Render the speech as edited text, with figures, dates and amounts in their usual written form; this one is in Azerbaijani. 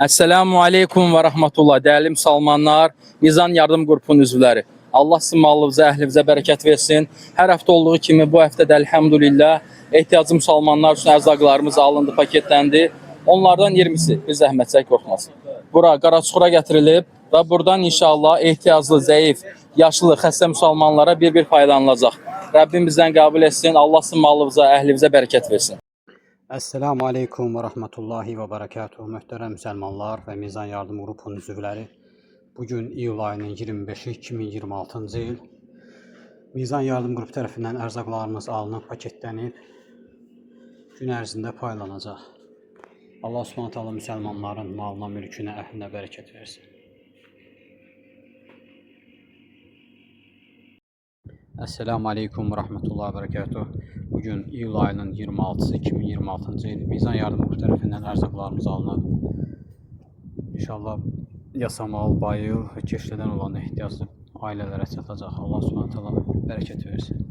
Esselamu aleykum və rahmetullah. Dəyərli müsəlmanlar, Mizan Yardım Qrupunun üzvləri. Allah sizin malınıza, əhlinizə bərəkət versin. Hər həftə olduğu kimi bu həftə də elhamdülillah ehtiyaclı müsəlmanlar üçün ərzaqlarımız alındı, paketləndi. Onlardan 20'si bir zəhmət çək qorxmasın. Bura Qaraçuxura gətirilib və buradan inşallah ehtiyaclı, zəif, yaşlı, xəstə müsəlmanlara bir faydalanılacaq. Rəbbim bizdən qəbul etsin. Allah sizin malınıza, əhlinizə bərəkət versin. Esselamu Aleyküm ve Rahmetullahi ve Berekatuhu. Muhterem Müslümanlar ve Mizan Yardım Grupunun üzvləri. Bugün iyul ayının 25'i 2026. il. Mizan Yardım Grupu tərəfindən ərzaqlarımız alınıb, paketlənib, gün ərzində paylanacaq. Allah Subhanahu taala müsəlmanların malına, mülkünə, əhlinə bərəkət versin. Esselamu Aleyküm ve Rahmetullahi ve Berekatuhu. Bugün iyul ayının 26'sı 2026. il. Mizan Yardım Grupu tərəfindən ərzaqlarımız alınıb. İnşallah yasamal, bayıl, keçilədən olan ehtiyaclı ailələrə çatacaq. Allah Subhanahu taala bərəkət versin.